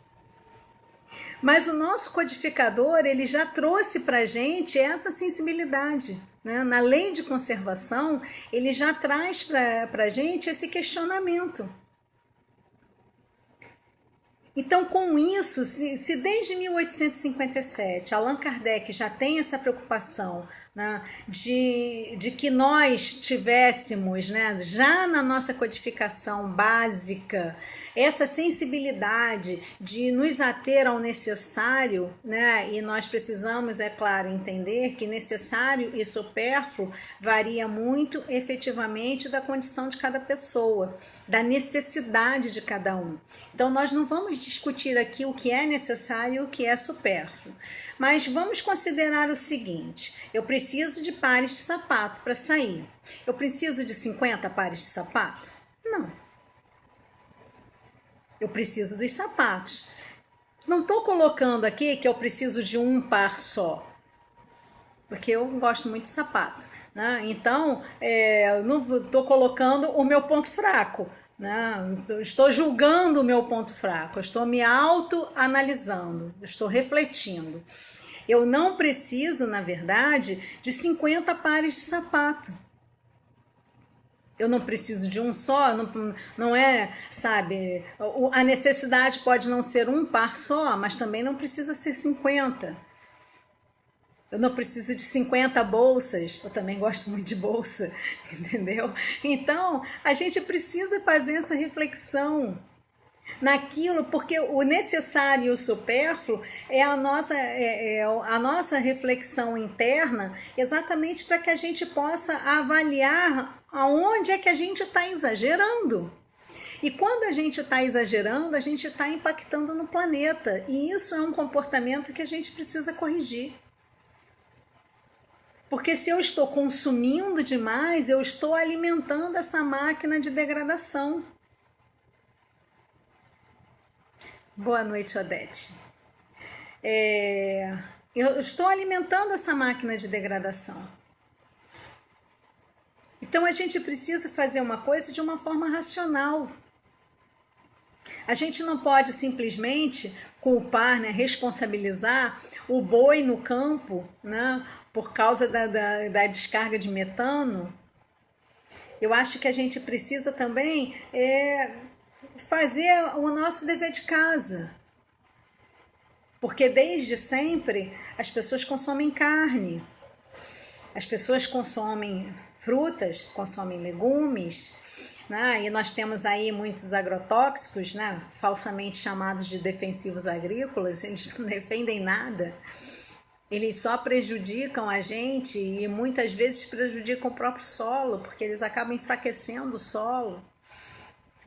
Mas o nosso codificador, ele já trouxe para a gente essa sensibilidade. Né? Na lei de conservação, ele já traz para a gente esse questionamento. Então, com isso, se desde 1857 Allan Kardec já tem essa preocupação, né, de que nós tivéssemos, né, já na nossa codificação básica, essa sensibilidade de nos ater ao necessário, né, e nós precisamos, é claro, entender que necessário e supérfluo varia muito efetivamente da condição de cada pessoa, da necessidade de cada um. Então, nós não vamos discutir aqui o que é necessário e o que é supérfluo, mas vamos considerar o seguinte: eu preciso de pares de sapato para sair. Eu preciso de 50 pares de sapato? Não. Eu preciso dos sapatos. Não estou colocando aqui que eu preciso de um par só, porque eu gosto muito de sapato. Né? Então, não estou colocando o meu ponto fraco. Não, estou julgando o meu ponto fraco, estou me autoanalisando, estou refletindo. Eu não preciso, na verdade, de 50 pares de sapato. Eu não preciso de um só, não é, sabe, a necessidade pode não ser um par só, mas também não precisa ser 50. Eu não preciso de 50 bolsas, eu também gosto muito de bolsa, entendeu? Então, a gente precisa fazer essa reflexão naquilo, porque o necessário e o supérfluo é a nossa reflexão interna, exatamente para que a gente possa avaliar aonde é que a gente está exagerando. E quando a gente está exagerando, a gente está impactando no planeta, e isso é um comportamento que a gente precisa corrigir. Porque se eu estou consumindo demais, eu estou alimentando essa máquina de degradação. Boa noite, Odete. Eu estou alimentando essa máquina de degradação. Então a gente precisa fazer uma coisa de uma forma racional. A gente não pode simplesmente culpar, né, responsabilizar o boi no campo, né, por causa da descarga de metano. Eu acho que a gente precisa também fazer o nosso dever de casa. Porque desde sempre as pessoas consomem carne, as pessoas consomem frutas, consomem legumes, né? E nós temos aí muitos agrotóxicos, né? Falsamente chamados de defensivos agrícolas, eles não defendem nada. Eles só prejudicam a gente e muitas vezes prejudicam o próprio solo, porque eles acabam enfraquecendo o solo.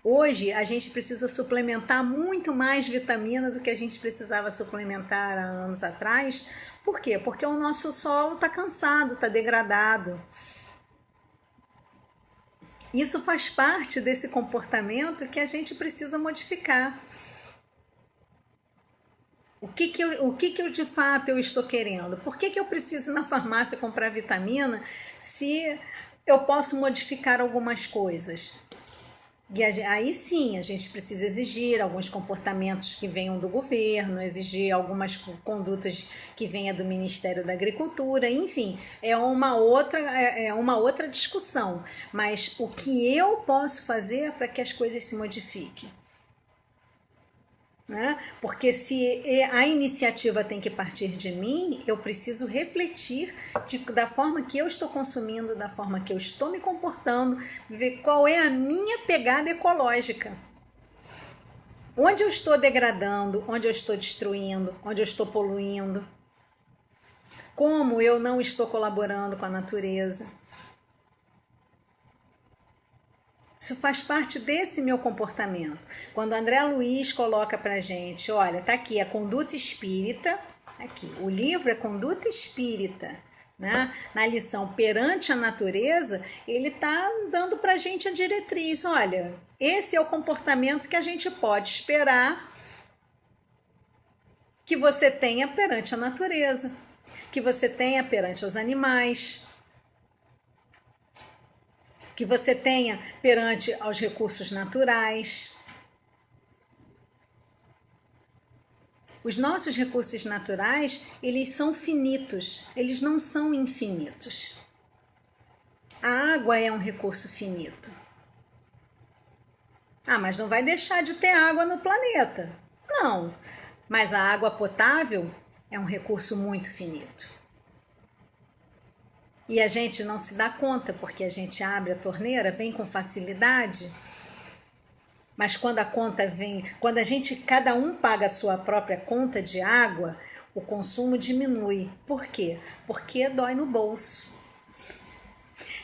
Hoje a gente precisa suplementar muito mais vitamina do que a gente precisava suplementar há anos atrás. Por quê? Porque o nosso solo está cansado, está degradado. Isso faz parte desse comportamento que a gente precisa modificar. O que eu de fato eu estou querendo? Por que eu preciso ir na farmácia comprar vitamina se eu posso modificar algumas coisas? E aí sim, a gente precisa exigir alguns comportamentos que venham do governo, exigir algumas condutas que venham do Ministério da Agricultura, enfim, é uma outra discussão. Mas o que eu posso fazer para que as coisas se modifiquem? Né? Porque se a iniciativa tem que partir de mim, eu preciso refletir da forma que eu estou consumindo, da forma que eu estou me comportando, ver qual é a minha pegada ecológica. Onde eu estou degradando, onde eu estou destruindo, onde eu estou poluindo. Como eu não estou colaborando com a natureza. Isso faz parte desse meu comportamento. Quando André Luiz coloca pra gente, olha, tá aqui a conduta espírita, aqui, o livro é Conduta Espírita, né? Na lição Perante a Natureza, ele tá dando pra gente a diretriz, olha, esse é o comportamento que a gente pode esperar que você tenha perante a natureza, que você tenha perante os animais, que você tenha perante aos recursos naturais. Os nossos recursos naturais, eles são finitos, eles não são infinitos. A água é um recurso finito. Ah, mas não vai deixar de ter água no planeta. Não, mas a água potável é um recurso muito finito. E a gente não se dá conta, porque a gente abre a torneira, vem com facilidade, mas quando a conta vem, cada um paga a sua própria conta de água, o consumo diminui. Por quê? Porque dói no bolso.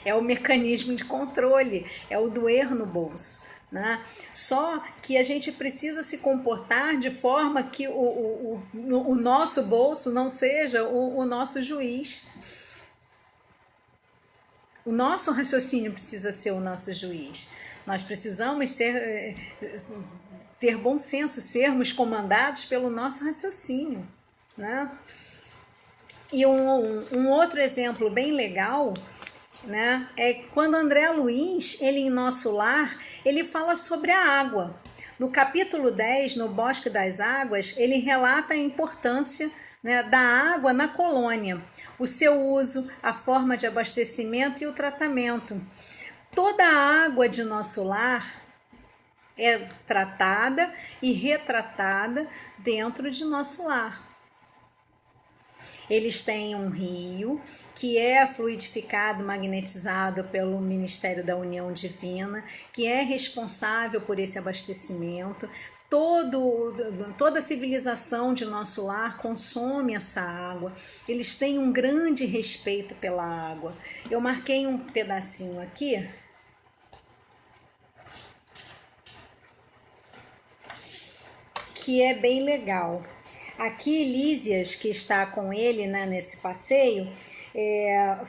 É o mecanismo de controle, é o doer no bolso. Né? Só que a gente precisa se comportar de forma que o nosso bolso não seja o nosso juiz. O nosso raciocínio precisa ser o nosso juiz. Nós precisamos ter bom senso, sermos comandados pelo nosso raciocínio. Né? E um outro exemplo bem legal, né, é quando André Luiz, ele em Nosso Lar, ele fala sobre a água. No capítulo 10, no Bosque das Águas, ele relata a importância, né, da água na colônia, o seu uso, a forma de abastecimento e o tratamento. Toda a água de Nosso Lar é tratada e retratada dentro de Nosso Lar. Eles têm um rio que é fluidificado, magnetizado pelo Ministério da União Divina, que é responsável por esse abastecimento. Toda a civilização de Nosso Lar consome essa água. Eles têm um grande respeito pela água. Eu marquei um pedacinho aqui. Que é bem legal. Aqui, Lísias, que está com ele, né, nesse passeio,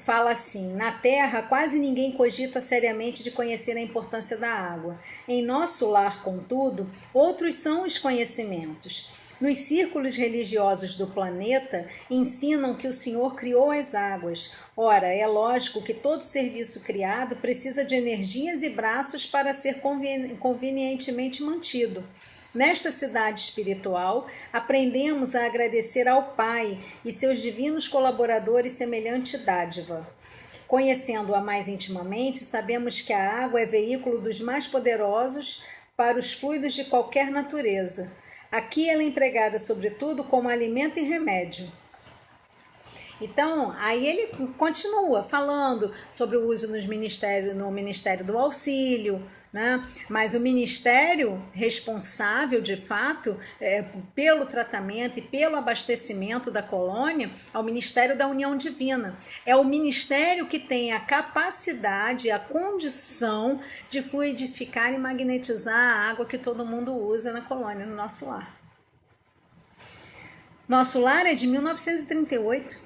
fala assim: na Terra quase ninguém cogita seriamente de conhecer a importância da água. Em Nosso Lar, contudo, outros são os conhecimentos. Nos círculos religiosos do planeta, ensinam que o Senhor criou as águas. Ora, é lógico que todo serviço criado precisa de energias e braços para ser convenientemente mantido. Nesta cidade espiritual, aprendemos a agradecer ao Pai e seus divinos colaboradores semelhante dádiva. Conhecendo-a mais intimamente, sabemos que a água é veículo dos mais poderosos para os fluidos de qualquer natureza. Aqui ela é empregada, sobretudo, como alimento e remédio. Então, aí ele continua falando sobre o uso no Ministério do Auxílio, né? Mas o ministério responsável, de fato, pelo tratamento e pelo abastecimento da colônia é o Ministério da União Divina. É o ministério que tem a capacidade, a condição de fluidificar e magnetizar a água que todo mundo usa na colônia, no nosso lar. Nosso lar é de 1938,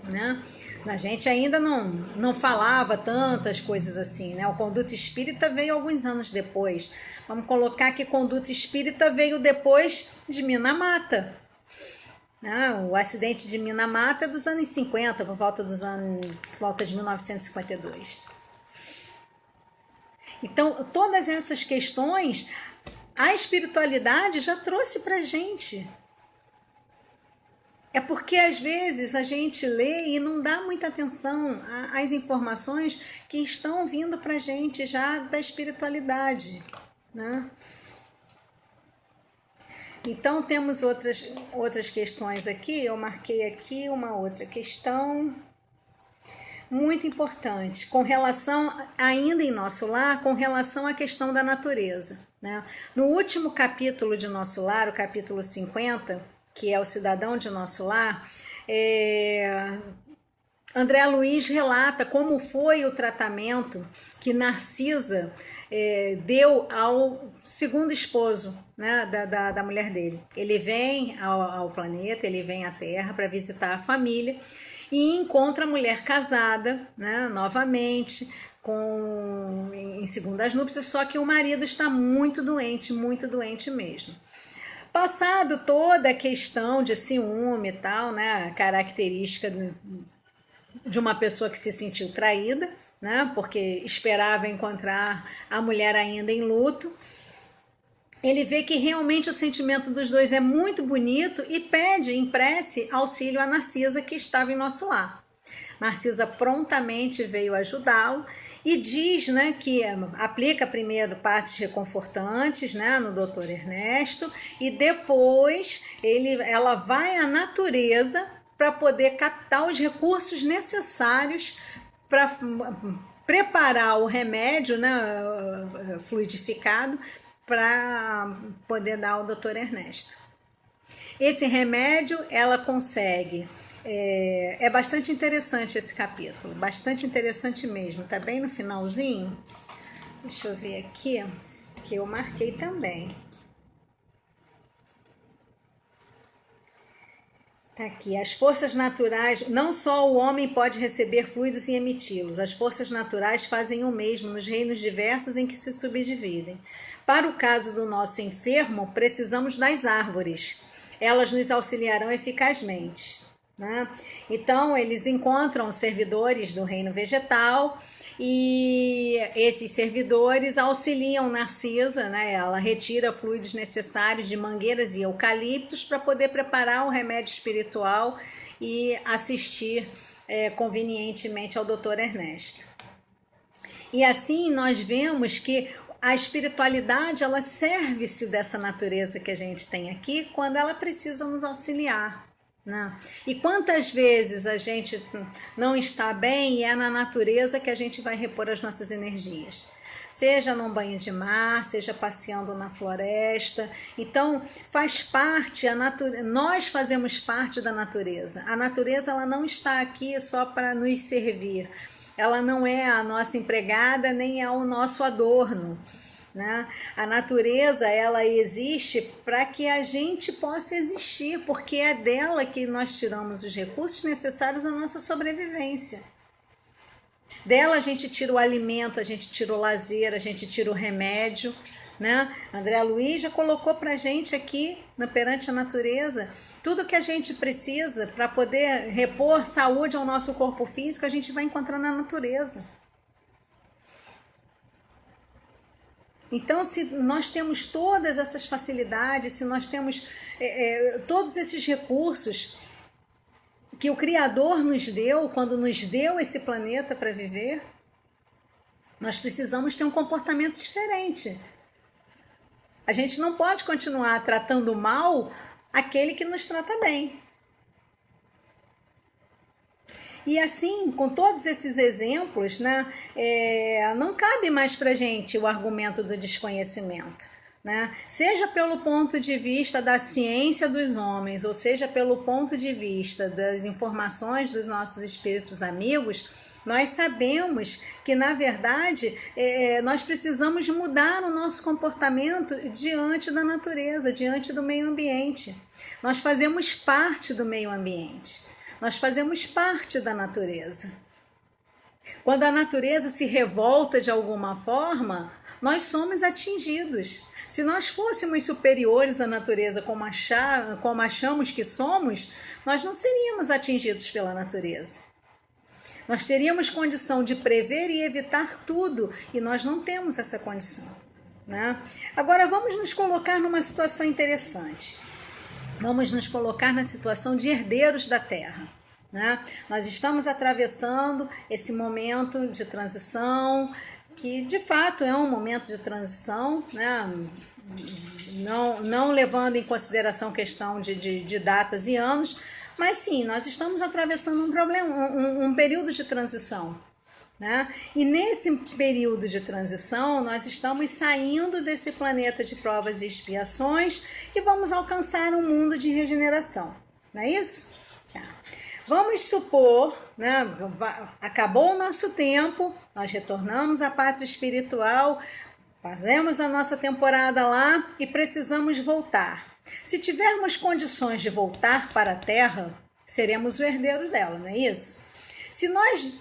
né? A gente ainda não falava tantas coisas assim, né? O Conduta Espírita veio alguns anos depois. Vamos colocar que Conduta Espírita veio depois de Minamata. Né? O acidente de Minamata é dos anos 50, por volta de 1952. Então, todas essas questões, a espiritualidade já trouxe pra gente. É porque às vezes a gente lê e não dá muita atenção às informações que estão vindo para a gente já da espiritualidade, né? Então temos outras questões aqui, eu marquei aqui uma outra questão muito importante, com relação, ainda em Nosso Lar, com relação à questão da natureza, né? No último capítulo de Nosso Lar, o capítulo 50, que é o Cidadão de Nosso Lar, André Luiz relata como foi o tratamento que Narcisa deu ao segundo esposo, né, da mulher dele. Ele vem ao planeta, ele vem à Terra para visitar a família e encontra a mulher casada, né, novamente, em segundas núpcias, só que o marido está muito doente mesmo. Passado toda a questão de ciúme e tal, né, a característica de uma pessoa que se sentiu traída, né, porque esperava encontrar a mulher ainda em luto, ele vê que realmente o sentimento dos dois é muito bonito e pede em prece auxílio a Narcisa, que estava em Nosso Lar. Narcisa prontamente veio ajudá-lo e diz, né, que aplica primeiro passes reconfortantes, né, no Dr. Ernesto, e depois ela vai à natureza para poder captar os recursos necessários para preparar o remédio, né, fluidificado, para poder dar ao Dr. Ernesto. Esse remédio ela consegue. É bastante interessante esse capítulo, bastante interessante mesmo, tá bem no finalzinho. Deixa eu ver aqui, que eu marquei também. Tá aqui, as forças naturais, não só o homem pode receber fluidos e emiti-los, as forças naturais fazem o mesmo nos reinos diversos em que se subdividem. Para o caso do nosso enfermo, precisamos das árvores, elas nos auxiliarão eficazmente. Né? Então, eles encontram servidores do reino vegetal e esses servidores auxiliam Narcisa, né? Ela retira fluidos necessários de mangueiras e eucaliptos para poder preparar o remédio espiritual e assistir convenientemente ao Dr. Ernesto. E assim nós vemos que a espiritualidade ela serve-se dessa natureza que a gente tem aqui quando ela precisa nos auxiliar. Né? E quantas vezes a gente não está bem e é na natureza que a gente vai repor as nossas energias, seja num banho de mar, seja passeando na floresta. Então faz parte, nós fazemos parte da natureza. A natureza ela não está aqui só para nos servir, ela não é a nossa empregada nem é o nosso adorno. Né? A natureza ela existe para que a gente possa existir, porque é dela que nós tiramos os recursos necessários à nossa sobrevivência. Dela a gente tira o alimento, a gente tira o lazer, a gente tira o remédio. Né? André Luiz já colocou para a gente aqui, perante a natureza, tudo que a gente precisa para poder repor saúde ao nosso corpo físico, a gente vai encontrar na natureza. Então, se nós temos todas essas facilidades, se nós temos todos esses recursos que o Criador nos deu, quando nos deu esse planeta para viver, nós precisamos ter um comportamento diferente. A gente não pode continuar tratando mal aquele que nos trata bem. E assim, com todos esses exemplos, né, não cabe mais para a gente o argumento do desconhecimento. Né? Seja pelo ponto de vista da ciência dos homens, ou seja pelo ponto de vista das informações dos nossos espíritos amigos, nós sabemos que, na verdade, nós precisamos mudar o nosso comportamento diante da natureza, diante do meio ambiente. Nós fazemos parte do meio ambiente, nós fazemos parte da natureza. Quando a natureza se revolta de alguma forma, nós somos atingidos. Se nós fôssemos superiores à natureza como achamos que somos, nós não seríamos atingidos pela natureza. Nós teríamos condição de prever e evitar tudo, e nós não temos essa condição. Né? Agora vamos nos colocar numa situação interessante. Vamos nos colocar na situação de herdeiros da Terra. Né? Nós estamos atravessando esse momento de transição, que de fato é um momento de transição, né? não levando em consideração questão de datas e anos, mas sim, nós estamos atravessando um período de transição. Né? E nesse período de transição, nós estamos saindo desse planeta de provas e expiações e vamos alcançar um mundo de regeneração. Não é isso? Tá. Vamos supor, né, acabou o nosso tempo, nós retornamos à pátria espiritual, fazemos a nossa temporada lá e precisamos voltar. Se tivermos condições de voltar para a Terra, seremos os herdeiros dela, não é isso? Se nós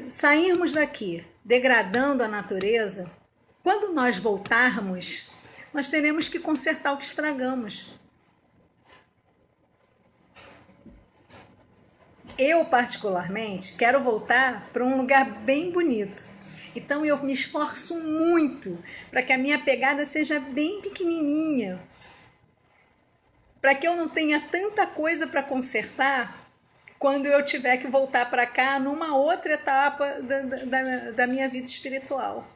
sairmos daqui degradando a natureza, quando nós voltarmos, nós teremos que consertar o que estragamos. Eu, particularmente, quero voltar para um lugar bem bonito. Então, eu me esforço muito para que a minha pegada seja bem pequenininha, para que eu não tenha tanta coisa para consertar quando eu tiver que voltar para cá numa outra etapa da minha vida espiritual.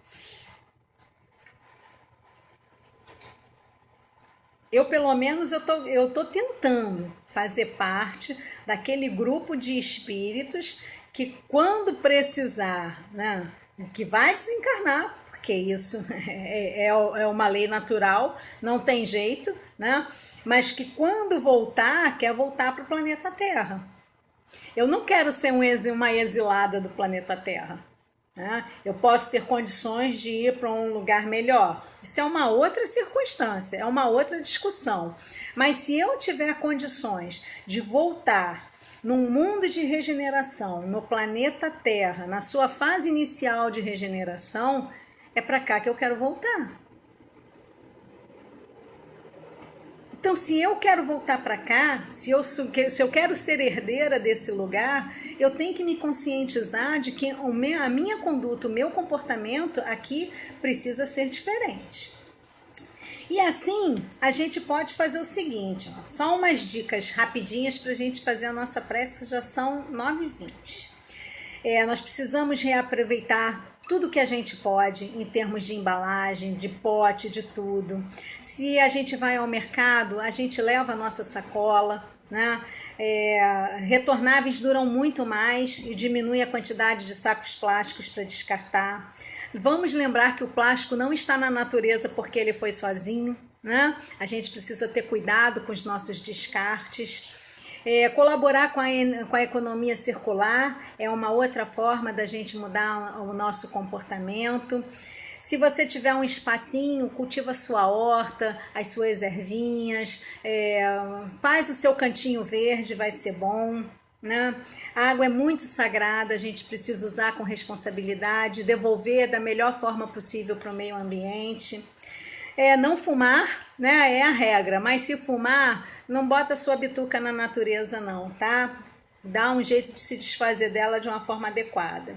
Eu, pelo menos, eu tô tentando fazer parte daquele grupo de espíritos que, quando precisar, né, que vai desencarnar, porque isso é uma lei natural, não tem jeito, né? Mas que quando voltar, quer voltar para o planeta Terra. Eu não quero ser uma exilada do planeta Terra. Né? Eu posso ter condições de ir para um lugar melhor. Isso é uma outra circunstância, é uma outra discussão. Mas se eu tiver condições de voltar num mundo de regeneração, no planeta Terra, na sua fase inicial de regeneração, é para cá que eu quero voltar. Então, se eu quero voltar para cá, se eu quero ser herdeira desse lugar, eu tenho que me conscientizar de que a minha conduta, o meu comportamento aqui precisa ser diferente. E assim, a gente pode fazer o seguinte, ó, só umas dicas rapidinhas para a gente fazer a nossa prece, já são 9h20. Nós precisamos reaproveitar tudo que a gente pode em termos de embalagem, de pote, de tudo. Se a gente vai ao mercado, a gente leva a nossa sacola, né? Retornáveis duram muito mais e diminui a quantidade de sacos plásticos para descartar. Vamos lembrar que o plástico não está na natureza porque ele foi sozinho, né? A gente precisa ter cuidado com os nossos descartes. Colaborar com a economia circular é uma outra forma da gente mudar o nosso comportamento. Se você tiver um espacinho, cultiva a sua horta, as suas ervinhas, faz o seu cantinho verde, vai ser bom. Né? A água é muito sagrada, a gente precisa usar com responsabilidade, devolver da melhor forma possível para o meio ambiente. Não fumar, né, é a regra, mas se fumar, não bota sua bituca na natureza não, tá? Dá um jeito de se desfazer dela de uma forma adequada.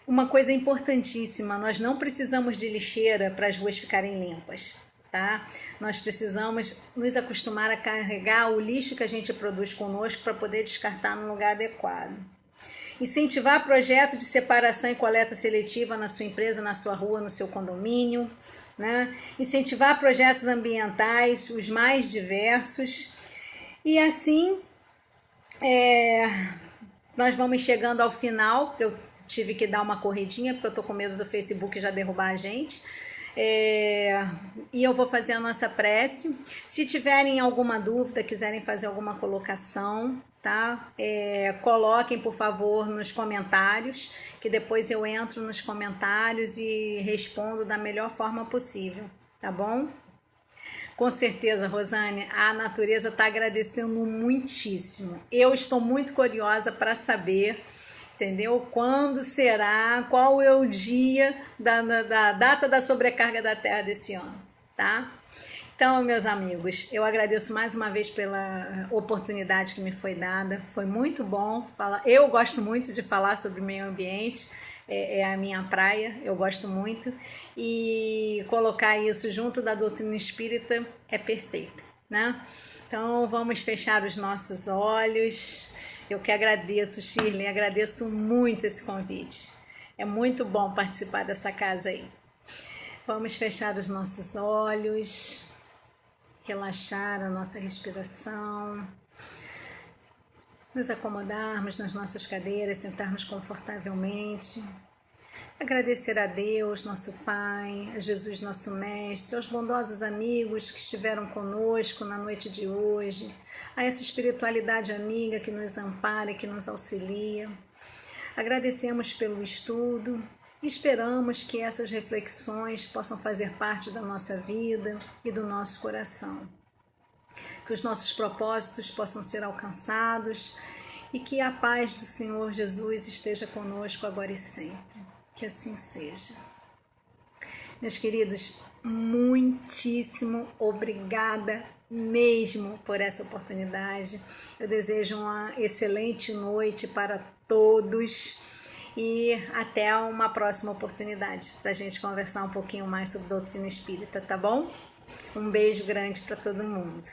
Uma coisa importantíssima, nós não precisamos de lixeira para as ruas ficarem limpas, tá? Nós precisamos nos acostumar a carregar o lixo que a gente produz conosco para poder descartar no lugar adequado. Incentivar projeto de separação e coleta seletiva na sua empresa, na sua rua, no seu condomínio. Né? Incentivar projetos ambientais, os mais diversos. E assim, nós vamos chegando ao final, eu tive que dar uma corridinha, porque eu tô com medo do Facebook já derrubar a gente. E eu vou fazer a nossa prece. Se tiverem alguma dúvida, quiserem fazer alguma colocação, tá? Coloquem, por favor, nos comentários, que depois eu entro nos comentários e respondo da melhor forma possível, tá bom? Com certeza, Rosane, a natureza está agradecendo muitíssimo. Eu estou muito curiosa para saber, entendeu? Quando será, qual é o dia da data da sobrecarga da Terra desse ano, tá? Então, meus amigos, eu agradeço mais uma vez pela oportunidade que me foi dada. Foi muito bom falar. Eu gosto muito de falar sobre meio ambiente. É a minha praia, eu gosto muito, e colocar isso junto da doutrina espírita é perfeito, né? Então vamos fechar os nossos olhos. Eu que agradeço, Shirley, agradeço muito esse convite. É muito bom participar dessa casa aí. Vamos fechar os nossos olhos, relaxar a nossa respiração, nos acomodarmos nas nossas cadeiras, sentarmos confortavelmente, agradecer a Deus, nosso Pai, a Jesus, nosso Mestre, aos bondosos amigos que estiveram conosco na noite de hoje, a essa espiritualidade amiga que nos ampara e que nos auxilia. Agradecemos pelo estudo e esperamos que essas reflexões possam fazer parte da nossa vida e do nosso coração. Que os nossos propósitos possam ser alcançados e que a paz do Senhor Jesus esteja conosco agora e sempre. Que assim seja. Meus queridos, muitíssimo obrigada mesmo por essa oportunidade. Eu desejo uma excelente noite para todos e até uma próxima oportunidade para a gente conversar um pouquinho mais sobre doutrina espírita, tá bom? Um beijo grande para todo mundo.